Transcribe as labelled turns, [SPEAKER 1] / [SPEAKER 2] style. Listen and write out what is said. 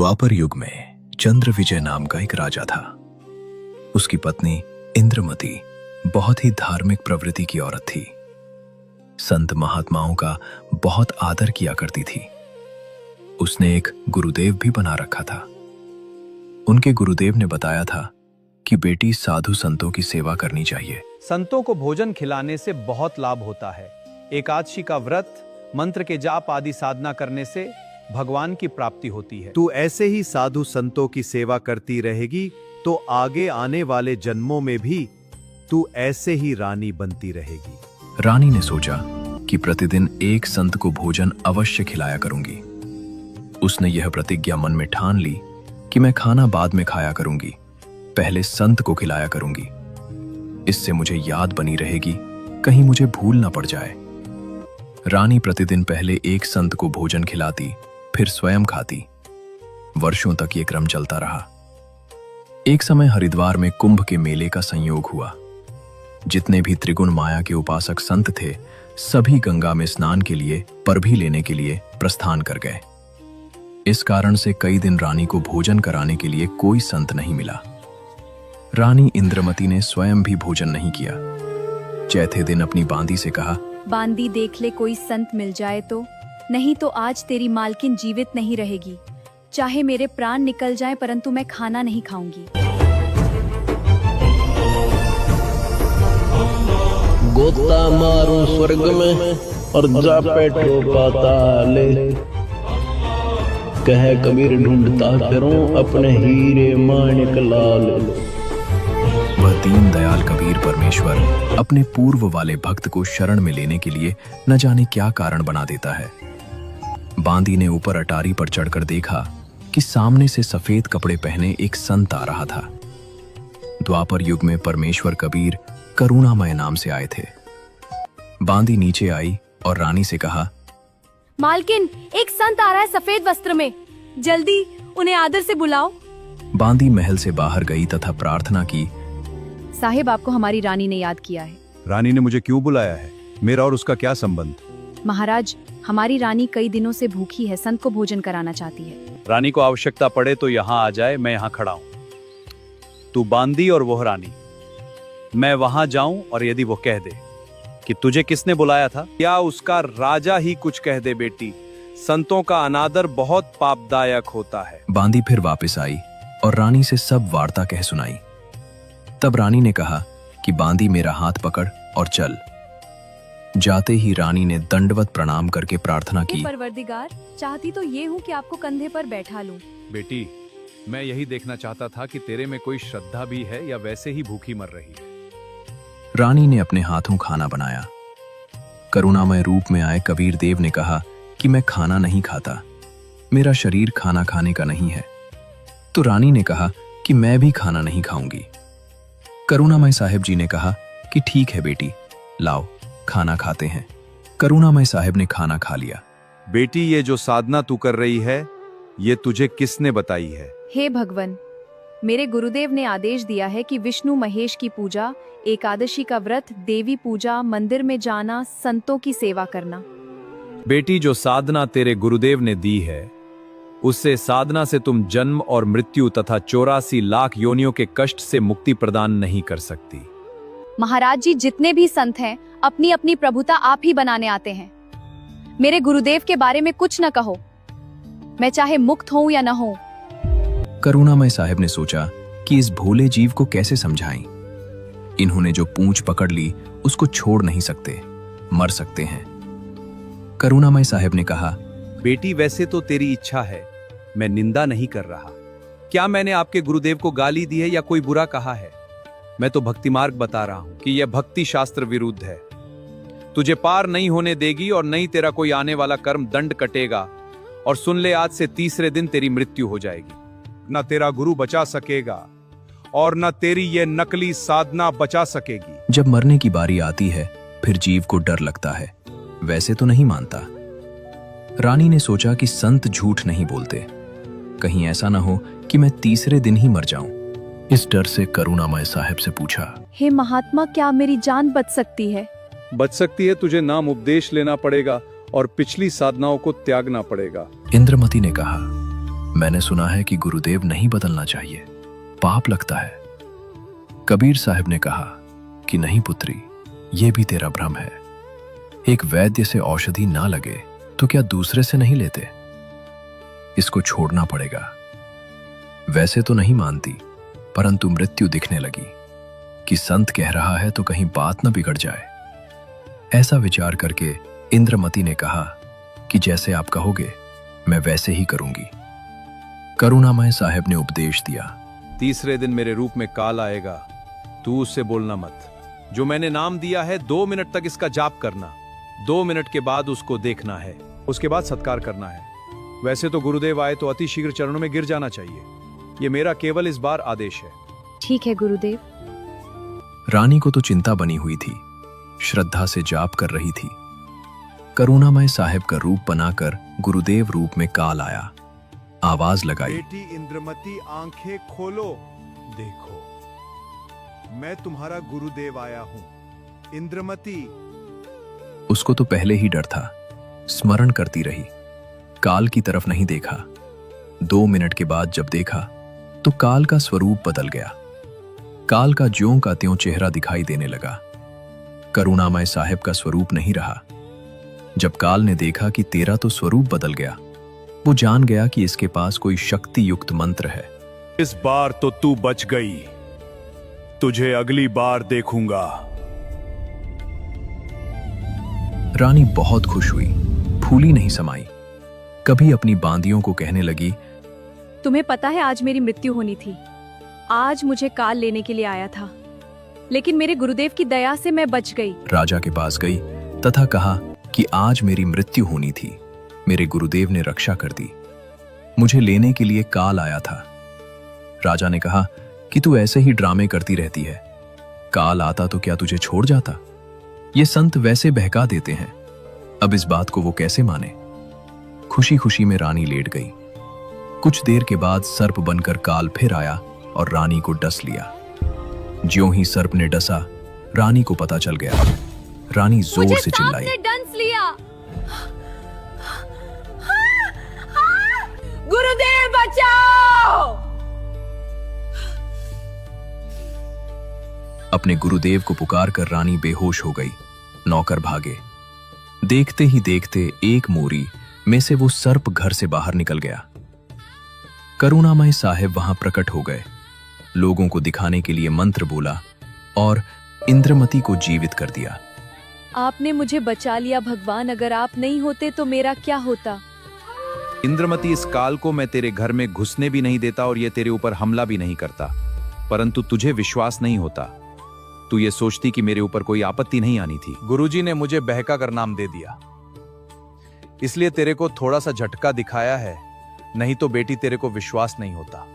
[SPEAKER 1] द्वापर युग में चंद्र विजय नाम का एक राजा था। उसकी पत्नी इंद्रमती बहुत ही धार्मिक प्रवृत्ति की औरत थी। संत महात्माओं का बहुत आदर किया करती थी। उसने एक गुरुदेव भी बना रखा था। उनके गुरुदेव ने बताया था कि बेटी साधु संतों की सेवा करनी चाहिए।
[SPEAKER 2] संतों को भोजन खिलाने से बहुत लाभ होता है। एकादशी का व्रत, मंत्र के जाप आदि साधना करने से भगवान की प्राप्ति होती है।
[SPEAKER 3] तू ऐसे ही साधु संतों की सेवा करती रहेगी तो आगे आने वाले जन्मों में भी तू ऐसे ही रानी बनती रहेगी।
[SPEAKER 1] रानी ने सोचा कि प्रतिदिन एक संत को भोजन अवश्य खिलाया करूंगी। उसने यह प्रतिज्ञा मन में ठान ली कि मैं खाना बाद में खाया करूंगी, पहले संत को खिलाया करूंगी। इससे मुझे याद बनी रहेगी, कहीं मुझे भूल ना पड़ जाए। रानी प्रतिदिन पहले एक संत को भोजन खिलाती, फिर स्वयं खाती। वर्षों तक ये क्रम चलता रहा। एक समय हरिद्वार में कुंभ के मेले का संयोग हुआ। जितने भी त्रिगुण माया के उपासक संत थे, सभी गंगा में स्नान के लिए, परभी लेने के लिए प्रस्थान कर गए। इस कारण से कई दिन रानी को भोजन कराने के लिए कोई संत नहीं मिला। रानी इंद्रमती ने स्वयं भी भोजन नहीं किया। चौथे दिन अपनी बांदी से कहा,
[SPEAKER 4] बांदी देख ले कोई संत मिल जाए तो, नहीं तो आज तेरी मालकिन जीवित नहीं रहेगी। चाहे मेरे प्राण निकल जाएं परंतु मैं खाना नहीं खाऊंगी।
[SPEAKER 5] गोता मारो स्वर्ग में और जा बैठो पाताले। कह कबीर ढूंढता फिरूं अपने हीरे माणिक लाल।
[SPEAKER 1] वह दीन दयाल कबीर परमेश्वर अपने पूर्व वाले भक्त को शरण में लेने के लिए न जाने क्या कारण बना देता है। बांदी ने ऊपर अटारी पर चढ़कर देखा कि सामने से सफेद कपड़े पहने एक संत आ रहा था। द्वापर युग में परमेश्वर कबीर करुणामय नाम से आए थे। बांदी नीचे आई और रानी से कहा,
[SPEAKER 4] मालकिन, एक संत आ रहा है सफेद वस्त्र में, जल्दी उन्हें आदर से बुलाओ।
[SPEAKER 1] बांदी महल से बाहर गई तथा प्रार्थना की,
[SPEAKER 4] साहिब, आपको हमारी रानी ने याद किया है।
[SPEAKER 3] रानी ने मुझे क्यों बुलाया है? मेरा और उसका क्या संबंध?
[SPEAKER 4] महाराज, हमारी रानी कई दिनों से भूखी है, संत को भोजन कराना चाहती है।
[SPEAKER 2] रानी को आवश्यकता पड़े तो यहाँ आ जाए, मैं यहाँ खड़ा हूँ। तू बांदी और वह रानी। मैं वहां जाऊं और यदि वो कह दे कि तुझे किसने बुलाया था, या उसका राजा ही कुछ कह दे, बेटी संतों का अनादर बहुत पापदायक होता है।
[SPEAKER 1] बांदी फिर वापस आई और रानी से सब वार्ता कह सुनाई। तब रानी ने कहा कि बांदी, मेरा हाथ पकड़ और चल। जाते ही रानी ने दंडवत प्रणाम करके प्रार्थना की,
[SPEAKER 4] परवरदिगार, चाहती तो ये हूँ कि आपको कंधे पर बैठा लूं।
[SPEAKER 2] बेटी, मैं यही देखना चाहता था कि तेरे में कोई श्रद्धा भी है या वैसे ही भूखी मर रही है।
[SPEAKER 1] रानी ने अपने हाथों खाना बनाया। करुणामय रूप में आए कबीर देव ने कहा कि मैं खाना नहीं खाता, मेरा शरीर खाना खाने का नहीं है। तो रानी ने कहा कि मैं भी खाना नहीं खाऊंगी। करुणामय साहिब जी ने कहा कि ठीक है बेटी, लाओ खाना खाते हैं। करुणामय साहिब ने खाना खा लिया।
[SPEAKER 3] बेटी, ये जो साधना तू कर रही है, ये तुझे किसने बताई है?
[SPEAKER 4] हे भगवान, मेरे गुरुदेव ने आदेश दिया है कि विष्णु महेश की पूजा, एकादशी का व्रत, देवी पूजा, मंदिर में जाना, संतों की सेवा करना।
[SPEAKER 2] बेटी, जो साधना तेरे गुरुदेव ने दी है, उससे साधना से तुम जन्म और मृत्यु तथा 84 लाख योनियों के कष्ट से मुक्ति प्रदान नहीं कर सकती।
[SPEAKER 4] महाराज जी, जितने भी संत हैं, अपनी अपनी प्रभुता आप ही बनाने आते हैं। मेरे गुरुदेव के बारे में कुछ न कहो, मैं चाहे मुक्त हूं या न हूं।
[SPEAKER 1] करुणामय साहिब ने सोचा कि इस भोले जीव को कैसे समझाएं। इन्होंने जो पूंछ पकड़ ली उसको छोड़ नहीं सकते, मर सकते हैं। करुणामय साहिब ने कहा,
[SPEAKER 2] बेटी, वैसे तो तेरी इच्छा है, मैं निंदा नहीं कर रहा। क्या मैंने आपके गुरुदेव को गाली दी है या कोई बुरा कहा है? मैं तो भक्ति मार्ग बता रहा हूं कि यह भक्ति शास्त्र विरुद्ध है। तुझे पार नहीं होने देगी और नहीं तेरा कोई आने वाला कर्म दंड कटेगा। और सुन ले, आज से तीसरे दिन तेरी मृत्यु हो जाएगी।
[SPEAKER 3] न तेरा गुरु बचा सकेगा और न तेरी ये नकली साधना बचा सकेगी।
[SPEAKER 1] जब मरने की बारी आती है फिर जीव को डर लगता है, वैसे तो नहीं मानता। रानी ने सोचा कि संत झूठ नहीं बोलते, कहीं ऐसा ना हो कि मैं तीसरे दिन ही मर जाऊं। इस डर से करुणामय साहिब से पूछा,
[SPEAKER 4] हे महात्मा, क्या मेरी जान बच सकती है?
[SPEAKER 2] बच सकती है, तुझे नाम उपदेश लेना पड़ेगा और पिछली साधनाओं को त्यागना पड़ेगा।
[SPEAKER 1] इंद्रमती ने कहा, मैंने सुना है कि गुरुदेव नहीं बदलना चाहिए, पाप लगता है। कबीर साहब ने कहा कि नहीं पुत्री, यह भी तेरा भ्रम है। एक वैद्य से औषधि ना लगे तो क्या दूसरे से नहीं लेते? इसको छोड़ना पड़ेगा। वैसे तो नहीं मानती, परंतु मृत्यु दिखने लगी कि संत कह रहा है तो कहीं बात न बिगड़ जाए। ऐसा विचार करके इंद्रमती ने कहा कि जैसे आप कहोगे मैं वैसे ही करूंगी। करुणामय साहब ने उपदेश दिया,
[SPEAKER 2] तीसरे दिन मेरे रूप में काल आएगा, तू उससे बोलना मत। जो मैंने नाम दिया है 2 मिनट तक इसका जाप करना, 2 मिनट के बाद उसको देखना है, उसके बाद सत्कार करना है। वैसे तो गुरुदेव आए तो अति शीघ्र चरणों में गिर जाना चाहिए। ये मेरा केवल इस बार आदेश है।
[SPEAKER 4] ठीक है गुरुदेव।
[SPEAKER 1] रानी को तो चिंता बनी हुई थी, श्रद्धा से जाप कर रही थी। करुणामय साहब का रूप बनाकर गुरुदेव रूप में काल आया, आवाज लगाई,
[SPEAKER 3] बेटी इंद्रमती आंखें खोलो, देखो मैं तुम्हारा गुरुदेव आया हूं। इंद्रमती।
[SPEAKER 1] उसको तो पहले ही डर था, स्मरण करती रही, काल की तरफ नहीं देखा। 2 मिनट के बाद जब देखा तो काल का स्वरूप बदल गया। काल का ज्यों का त्यों चेहरा दिखाई देने लगा। करुणामय साहब का स्वरूप नहीं रहा। जब काल ने देखा कि तेरा तो स्वरूप बदल गया, वो जान गया कि इसके पास कोई शक्ति युक्त मंत्र है।
[SPEAKER 3] इस बार तो तू बच गई, तुझे अगली बार देखूंगा।
[SPEAKER 1] रानी बहुत खुश हुई, फूली नहीं समाई। कभी अपनी बांदियों को कहने लगी,
[SPEAKER 4] तुम्हें पता है आज मेरी मृत्यु होनी थी। आज मुझे काल लेने के लिए आया था, लेकिन मेरे गुरुदेव की दया से मैं बच गई।
[SPEAKER 1] राजा के पास गई तथा कहा कि आज मेरी मृत्यु होनी थी, मेरे गुरुदेव ने रक्षा कर दी, मुझे लेने के लिए काल आया था। राजा ने कहा कि तू ऐसे ही ड्रामे करती रहती है, काल आता तो क्या तुझे छोड़ जाता? ये संत वैसे बहका देते हैं, अब इस बात को वो कैसे माने? खुशी खुशी में रानी लेट गई। कुछ देर के बाद सर्प बनकर काल फिर आया और रानी को डस लिया। ज्यों ही सर्प ने डसा, रानी को पता चल गया। रानी जोर से चिल्लाई,
[SPEAKER 4] डंस लिया। गुरुदेव बचाओ!
[SPEAKER 1] अपने गुरुदेव को पुकार कर रानी बेहोश हो गई। नौकर भागे। देखते ही देखते एक मोरी में से वो सर्प घर से बाहर निकल गया। करुणामय साहब वहां प्रकट हो गए, लोगों को दिखाने के लिए मंत्र बोला और इंद्रमती को जीवित कर दिया।
[SPEAKER 4] आपने मुझे बचा लिया भगवान, अगर आप नहीं होते तो मेरा क्या होता?
[SPEAKER 2] इंद्रमती, इस काल को मैं तेरे घर में घुसने भी नहीं देता और ये तेरे ऊपर हमला भी नहीं करता, परंतु तुझे विश्वास नहीं होता। तू ये सोचती कि मेरे ऊपर कोई आपत्ति नहीं आनी थी। गुरुजी ने मुझे बहका कर नाम दे दिया, इसलिए तेरे को थोड़ा सा झटका दिखाया है, नहीं तो बेटी तेरे को विश्वास नहीं होता।